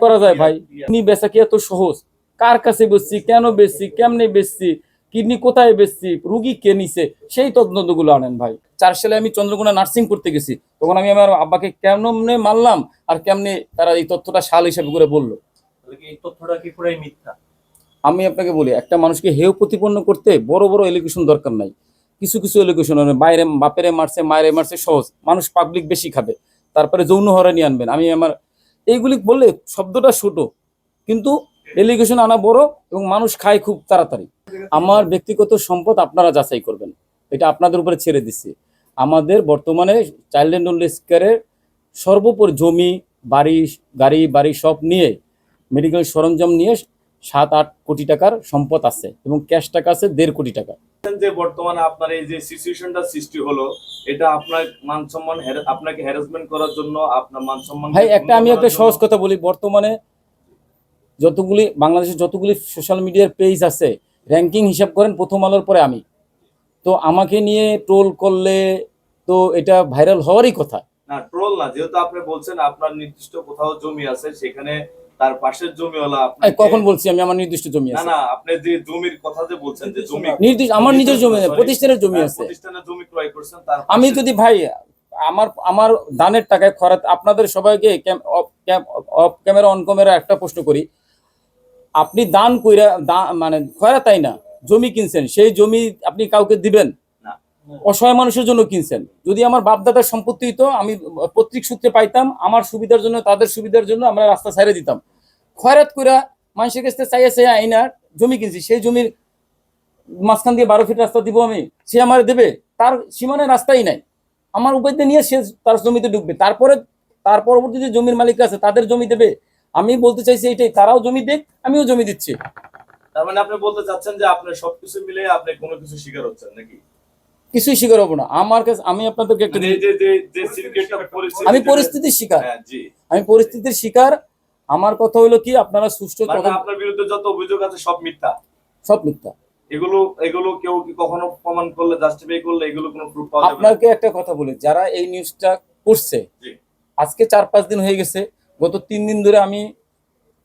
করা যায় ভাই? কিডনি বেচা কি এত সহজ? কার কাছে বেচছি, কেন বেচছি, কেমনে বেচছি, কিডনি কোথায় বেচছি, রুগী কে নিছে, সেই তদন্তগুলো আনেন ভাই। 4 সালে আমি চন্দ্রকোনা নার্সিং করতে গেছি, তখন আমি আমার আব্বাকে কেমনে মারলাম আর কেমনে তারা এই তথ্যটা সাল হিসাবে করে বললো। এই তথ্যটা কি পুরাই মিথ্যা? আমি আপনাকে বলি, একটা মানুষকে হেয় প্রতিপন্ন করতে বড় বড় এলিগেশন দরকার নাই। কিছু কিছু এলিগেশন বাইরে বাপেরে মারছে, মায়েরে মারছে, সহজ মানুষ, পাবলিক বেশি খাবে। তারপরে যৌন হয়রানি আনবেন, আমি আমার এইগুলি বললে শব্দটা ছোট, কিন্তু এলিগেশন আনা বড় এবং মানুষ খায় খুব তাড়াতাড়ি। আমার ব্যক্তিগত সম্পদ আপনারা যাচাই করবেন, এটা আপনাদের উপরে ছেড়ে দিচ্ছি। আমাদের বর্তমানে চাইল্ড অ্যান্ড ওল্ড এজ কেয়ারের সর্বোপরি জমি, বাড়ি, গাড়ি বাড়ি সব নিয়ে, মেডিকেল সরঞ্জাম নিয়ে 7-8 কোটি টাকার সম্পদ আছে এবং ক্যাশ টাকা আছে 1.5 কোটি টাকা। যে বর্তমানে আপনার এই যে সিচুয়েশনটা সৃষ্টি হলো, এটা আপনার মান সম্মান, আপনাকে হ্যারাসমেন্ট করার জন্য, আপনার মান সম্মান ভাই আমি একটা সহজ কথা বলি, বর্তমানে যতগুলি বাংলাদেশের যতগুলি সোশ্যাল মিডিয়ার পেজ আছে, র্যাঙ্কিং হিসাব করেন প্রথম আলোর পরে আমি। তো আমাকে নিয়ে ট্রোল করলে তো এটা ভাইরাল হওয়ারই কথা না। ট্রোল না, যেহেতু আপনি বলছেন আপনার নির্দিষ্ট কোথাও জমি আছে, সেখানে তার পাশের জমিওয়ালা আপনাকে। কখন বলছি আমি আমার নির্দিষ্ট জমি আছে? না, আপনি যে জমির কথা যে বলছেন, যে জমি নির্দিষ্ট আমার নিজের জমি নেই, প্রতিষ্ঠানের জমি আছে। প্রতিষ্ঠানের জমি ক্রয় করছেন, তার আমি যদি ভাই আমার আমার দানের টাকায় খরচ, আপনাদের সবাইকে অফ ক্যামেরা অন ক্যামেরা একটা প্রশ্ন করি, আপনি দান কইরা মানে খয়রা তাই না, জমি কিনছেন, সেই জমি আপনি কাউকে দিবেন? অসহায় মানুষের জন্য কিনছেন। যদি আমার বাপদাদার সম্পত্তি হতো, আমি পৈতৃক সূত্রে পাইতাম, আমার সুবিধার জন্য, তাদের সুবিধার জন্য আমরা রাস্তা ছাড়ে দিতাম। খয়রাত কইরা মানুষের কাছে চাইয়া আইনার জমি কিনছি, সেই জমির মাঝখান দিয়ে 12 ফিট রাস্তা দিব আমি, সে আমার দেবে? তার সীমানায় রাস্তাই নাই, আমার উপায় নিয়ে সে তার জমিতে ঢুকবে, তারপরে তার পরবর্তী যে জমির মালিক আছে তাদের জমি দেবে। আমি বলতে চাইছি এইটাই, তারাও জমি দেখ, আমিও জমি দিচ্ছি। তার মানে আপনি বলতে চাচ্ছেন যে আপনি সবকিছু মিলে আপনি কোনো কিছু স্বীকার হচ্ছেন নাকি? কিছুই স্বীকার হবো না। আমার কাছে, আমি আপনাদেরকে একটা, আমি পরিস্থিতির শিকার, আমি পরিস্থিতির শিকার। আমার কথা হলো কি, আপনারা সুষ্ঠু, আপনার বিরুদ্ধে যত অভিযোগ আছে সব মিথ্যা, সব মিথ্যা। এগুলো কেউ কি কখনো প্রমাণ করলে, জাস্টিফাই করলে, এগুলো কোনো প্রুফ পাওয়া যাবে? আপনাকে একটা কথা বলি, যারা এই নিউজটা করছে, আজকে 4-5 দিন হয়ে গেছে, গত 3 দিন ধরে আমি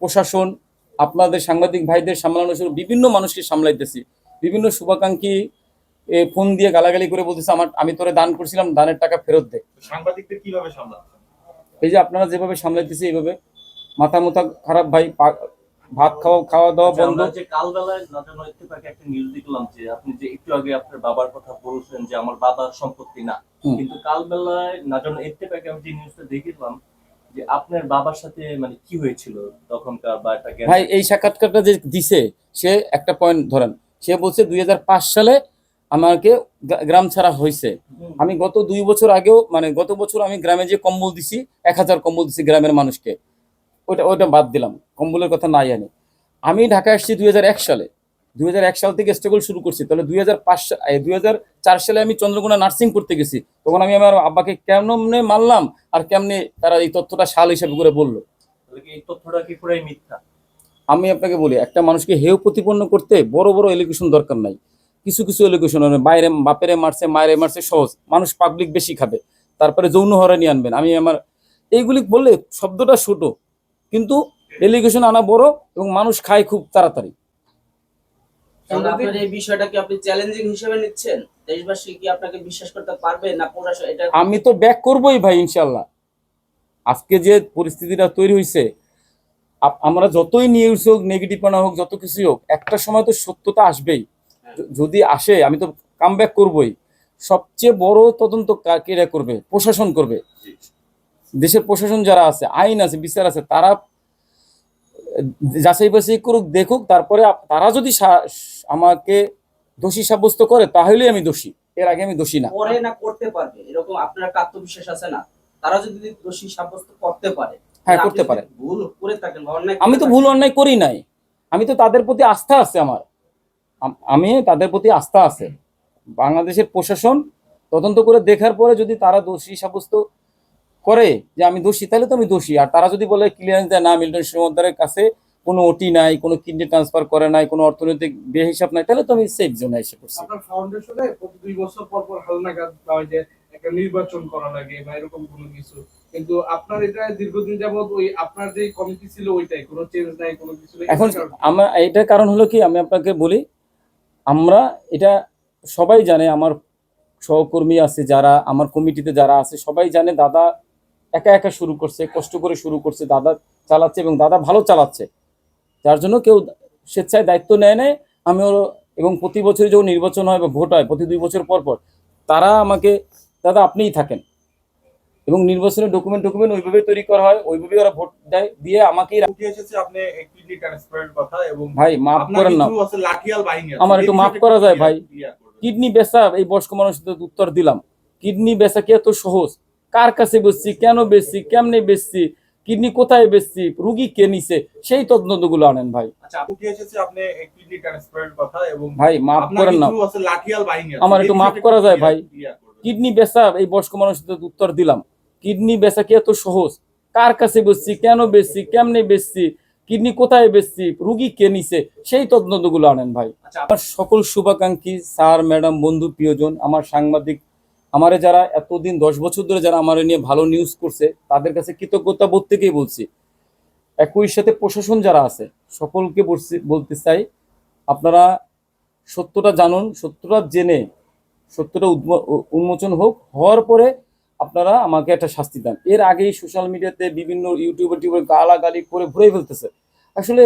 প্রশাসন, আপনাদের সাংবাদিক ভাইদের সামলানোর জন্য বিভিন্ন মানুষকে সামলাইতেছি। বিভিন্ন শুভাকাঙ্ক্ষী ফোন দিয়ে গালাগালি করে বলতেছে আমি তোরে দান করছিলাম, দানের টাকা ফেরত দে। সাংবাদিকদের কিভাবে সামলাচ্ছেন? এই যে আপনারা যেভাবে সামলাইতেছে, এইভাবে মাথা খারাপ ভাই। ভাত খাওয়া দাওয়া বন্ধ। যে কালবেলায় নজর ইত্তেফাকে একটা নিউজ দেখলাম, যে আপনি যে একটু আগে আপনার বাবার কথা বলছেন যে আমার বাবার সম্পত্তি না, কিন্তু কালবেলায় নজর ইত্তেফাকে আমি যে নিউজটা দেখলাম যে আপনার বাবার সাথে মানে কি হয়েছিল তখনকার, বা একটা ভাই এই সাক্ষাৎকারটা যে দিছে, সে একটা পয়েন্ট ধরেন, সে বলছে 2005 সালে আমাকে গ্রাম ছাড়া হয়েছে। আমি গত 2 বছর আগেও, মানে গত বছর আমি গ্রামে যে কম্বল দিছি, 1000 কম্বল দিছি গ্রামের মানুষকে, ওইটা বাদ দিলাম, কম্বলের কথা নাই আনি। আমি ঢাকা আসছি 2001 সালে, 2001 সাল থেকে স্ট্রাগল শুরু করছি। তাহলে 2004 সালে আমি চন্দ্রকোনা নার্সিং করতে গেছি, তখন আমি আমার আব্বাকে কেমনে মারলাম আর কেমনে তারা এই তথ্যটা সাল হিসাবে করে বললো। এই তথ্যটা কি পুরাই মিথ্যা? আমি আপনাকে বলি, একটা মানুষকে হেয় প্রতিপন্ন করতে বড় বড় এলিগেশন দরকার নাই। কিছু কিছু এলিগেশন বাইরে বাপেরে মারছে, মায়েরে মারছে, সহজ মানুষ, পাবলিক বেশি খাবে। তারপরে যৌন হয়রানি আনবেন, আমি আমার এইগুলি বললে শব্দটা ছোট, কিন্তু এলিগেশন আনা বড় এবং মানুষ খায় খুব তাড়াতাড়ি। আপনার এই বিষয়টা কি আপনি চ্যালেঞ্জিং হিসেবে নিচ্ছেন? দেশবাসী কি আপনাকে বিশ্বাস করতে পারবে না? এটা আমি তো ব্যাক করবই ভাই, ইনশাল্লাহ। আজকে যে পরিস্থিতিটা তৈরি হয়েছে, আমরা যতই নিউজ হোক, নেগেটিভ বানা হোক, যত কিছুই হোক, একটা সময় তো সত্যতা আসবেই। যদি আসে আমি তো কাম ব্যাক করবই। সবচেয়ে বড় তদন্ত কেরা করবে? প্রশাসন করবে। দেশের প্রশাসন যারা আছে, আইন আছে, বিচার আছে, তারা যাচাই বাছাই করুক, দেখুক, তারপরে তারা যদি আমাকে দোষী সাব্যস্ত করে তাহলে আমি দোষী, এর আগে আমি দোষী না। করে না করতে পারবে এরকম আপনার আত্মবিশ্বাস আছে না? তারা যদি দোষী সাব্যস্ত করতে পারে, হ্যাঁ করতে পারে। ভুল করে থাকেন বা অন্যায়, আমি তো ভুল অন্যায় করি নাই, আমি তো তাদের প্রতি আস্থা আছে আমার, আমি তাদের প্রতি আস্থা আছে। বাংলাদেশের প্রশাসন তদন্ত করে দেখার পরে যদি তারা দোষী সাব্যস্ত করে যে আমি দোষী, তাহলে তো আমি দোষী। আর তারা যদি বলে ক্লিয়ারেন্স দেয়, না মিল্টন সীমান্তের কাছে কোনো ওটি নাই, কোনো কিডনি ট্রান্সফার করে নাই, কোনো অর্থনৈতিক বেহিসাব নাই, তাহলে তো আমি সেফ জোনে এসে পড়ছি। আপনার ফাউন্ডেশনে প্রতি 2 বছর পর পর হালনাগাদ বা যে একটা নির্বাচন করা লাগে বা এরকম কোনো কিছু, কিন্তু আপনার এটা দীর্ঘদিন যাবত ওই আপনার যে কমিটি ছিল ওইটাই, কোনো চেঞ্জ নাই, কোনো কিছু নাই। এখন আমার এটার কারণ হলো কি, আমি আপনাকে বলি, আমরা এটা সবাই জানে, আমার সহকর্মী আছে যারা আমার কমিটিতে যারা আছে সবাই জানে, দাদা একা একা শুরু করছে, কষ্ট করে শুরু করছে, দাদা চালাচ্ছে এবং দাদা ভালো চালাচ্ছে, যার জন্য কেউ স্বেচ্ছায় দায়িত্ব নেয় নেয়। আমিও, এবং প্রতি বছরই যখন নির্বাচন হয় বা ভোট হয় প্রতি 2 বছর পর পর, তারা আমাকে, দাদা আপনিই থাকেন, এবং নির্বাচনের ডকুমেন্ট ওইভাবে তৈরি করা হয়, ওইভাবেই ওরা ভোট দেয়, দিয়ে আমাকেই উঠে এসেছে আপনি কিডনি ট্রান্সপ্লান্টের কথা, এবং ভাই মাফ আপনার করেন না, কিছু আছে লাঠিয়াল বাহিনী আছে, আমার এই একটু মাফ বিষয়টা করা একটু যায় ভাই। clear করবেন। কিডনি বেচা, এই বয়স্ক মানুষদের উত্তর দিলাম, কিডনি বেচা কি এত সহজ? কার কাছে বেচছি, কেন বেচছি, কেমনে বেচছি, কিডনি কোথায় বেচছি, রুগী কে নিছে, সেই তদন্তগুলো আনেন ভাই। আচ্ছা, উঠে এসেছে আপনি কিডনি ট্রান্সপ্লান্টের কথা, এবং ভাই মাফ আপনার করেন না, কিছু আছে লাঠিয়াল বাহিনী আছে, আমার এই একটু মাফ বিষয়টা করা একটু যায় ভাই। clear করবেন। কিডনি বেচা, এই বয়স্ক মানুষদের উত্তর দিলাম, কিডনি বেচা কি এত সহজ? কার কাছে বেচছি, কেন বেচছি, কেমনে বেচছি, কিডনি কোথায় বেচছি, রুগী কে নিছে, সেই তদন্তগুলো আনেন ভাই। আচ্ছা, আমার সকল শুভাকাঙ্ক্ষী স্যার, ম্যাডাম, বন্ধু, প্রিয়জন, আমার সাংবাদিক, আমারে যারা এতদিন 10 বছর ধরে যারা আমার নিয়ে ভালো নিউজ করছে, তাদের কাছে কৃতজ্ঞতা বোধ থেকেই বলছি। একই সাথে প্রশাসন যারা আছে সকলকে বলতে চাই, আপনারা সত্যটা জানুন, সত্যটা জেনে সত্যটা উন্মোচন হওয়ার পরে আপনারা আমাকে একটা শাস্তি দেন। এর আগেই সোশ্যাল মিডিয়াতে বিভিন্ন ইউটিউবে গালাগালি করে ভরে ফেলতেছে। আসলে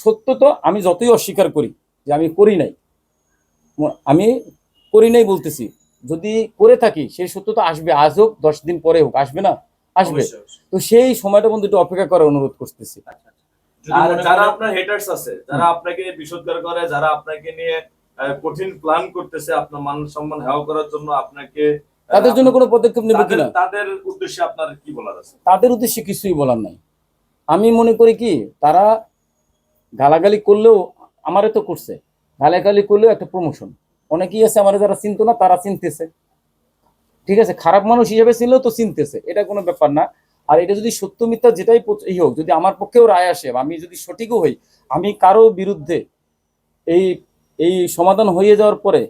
সত্য তো আমি যতই অস্বীকার করি যে আমি করি নাই, আমি করি নাই বলতেছি, যদি করে থাকি সেই সত্য তো আসবে, আজ হোক 10 দিন পরে হোক, আসবে না? আসবে। অবশ্যই, অবশ্যই। তো সেই সময়টা বন্ধু একটু অপেক্ষা করার অনুরোধ করতেছি। যদি আর মনে যারা করেন- আপনার হেটার্স আছে, যারা আপনাকে বিষোদ্গার করে, যারা আপনাকে নিয়ে কঠিন প্ল্যান করতেছে আপনার মান সম্মান হেয় করার জন্য, আপনাকে তাদের জন্য কোনো পদক্ষেপ নেব কিনা, তাদের উদ্দেশ্যে আপনার কি বলার আছে? তাদের উদ্দেশ্যে কিছুই বলার নাই। আমি মনে করি কি, তারা গালাগালি করলেও, আমারে তো করছে, গালাগালি করলেও একটা প্রমোশন। অনেকেই আছে আমার যারা চিনতো না, তারা চিনতেছে, ঠিক আছে, খারাপ মানুষ হিসেবে ছিলেও তো চিনতেছে, এটা কোনো ব্যাপার না। আর এটা যদি সত্য মিথ্যা যেটাই হোক, যদি আমার পক্ষেও রায় আসে, আমি যদি সঠিকও হই, আমি কারো বিরুদ্ধে এই এই সমাধান হয়ে যাওয়ার পরে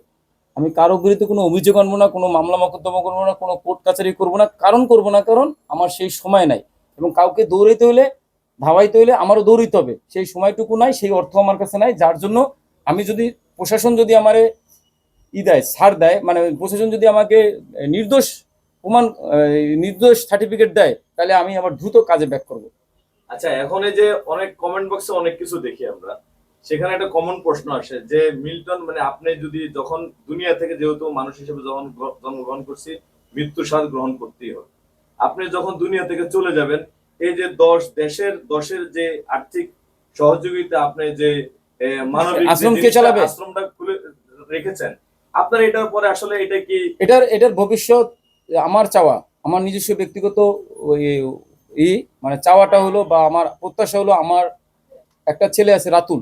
আমি কারো বিরুদ্ধে কোনো অভিযোগ আনবো না, কোনো মামলা মোকদ্দমা করবো না, কোনো কোর্ট কাছারি করবো না, করবো না, কারণ আমার সেই সময় নাই। এবং কাউকে দৌড়াইতে হলে, ধাওয়াইতে হলে আমারও দৌড়াইতে হবে, সেই সময়টুকু নাই, সেই অর্থ আমার কাছে নাই। যার জন্য আমি যদি, প্রশাসন যদি আমারে দেয়, ছাড় দেয়, মানে প্রশাসন যদি আমাকে নির্দোষ প্রমাণ, নির্দোষ সার্টিফিকেট দেয়, তাহলে আমি আবার দ্রুত কাজে ব্যাক করব। আচ্ছা, এখন এই যে অনেক কমেন্ট বক্সে অনেক কিছু দেখি আমরা, সেখানে একটা কমন প্রশ্ন আসে যে মিল্টন, মানে আপনি যদি যখন দুনিয়া থেকে, যেহেতু মানুষ হিসেবে যখন জন্মগ্রহণ করছি, মৃত্যুর স্বাদ গ্রহণ করতেই হবে, আপনি যখন দুনিয়া থেকে চলে যাবেন, এই যে 10 দেশের যে আর্থিক সহযোগিতা, আপনি যে মানবিক যে আশ্রম কে জিনিসটা, চালাবে? আশ্রমটা খুলে রেখেছেন, আপনার এটার পরে আসলে এটা কি এটার ভবিষ্যৎ আমার চাওয়া, আমার নিজস্ব ব্যক্তিগত ওই মানে চাওয়াটা হলো, বা আমার প্রত্যাশা হলো, আমার একটা ছেলে আছে রাতুল,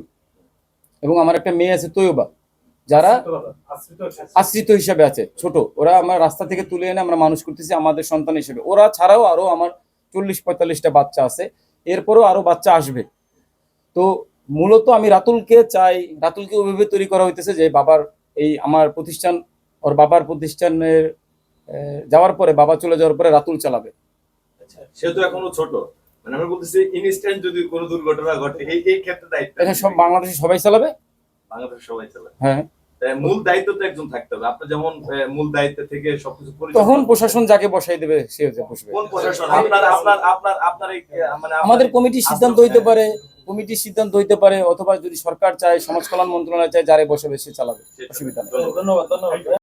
এবং আমার একটা মেয়ে আছে তৈয়বা, যারা আশ্রিত হিসাবে আছে, ছোট, ওরা আমরা রাস্তা থেকে তুলে এনে আমরা মানুষ করতেছি আমাদের সন্তান হিসেবে। ওরা ছাড়াও আরো আমার 40-45টা বাচ্চা আছে, এরপরও আরো বাচ্চা আসবে। তো মূলত আমি রাতুলকে চাই, রাতুলকে ওইভাবে তৈরি করা হইতেছে যে বাবার, এই আমার প্রতিষ্ঠান, ওর বাবার প্রতিষ্ঠানের যাওয়ার পরে, বাবা চলে যাওয়ার পরে রাতুল চালাবে। আচ্ছা, সে তো এখনো ছোট, মানে আমি বলতেছি ইনস্ট্যান্ট যদি কোনো দুর্ঘটনা ঘটে, এই ক্ষেত্রে দায়িত্ব এটা সব বাংলাদেশে সবাই চালাবে। বাংলাদেশ সবাই চালায়। হ্যাঁ, মূল দায়িত্ব তো একজন থাকতে হবে, আপনার যেমন মূল দায়িত্ব থেকে সবকিছু তখন প্রশাসন যাকে বসাই দেবে সে হচ্ছে বসবে। কোন প্রশাসন? আপনার এই মানে আমাদের কমিটির সিদ্ধান্ত হইতে পারে, কমিটির সিদ্ধান্ত হইতে পারে, অথবা যদি সরকার চায়, সমাজ কল্যাণ মন্ত্রণালয় চায়, যারে বসাবে সে চালাবে, অসুবিধা নেই। ধন্যবাদ। ধন্যবাদ।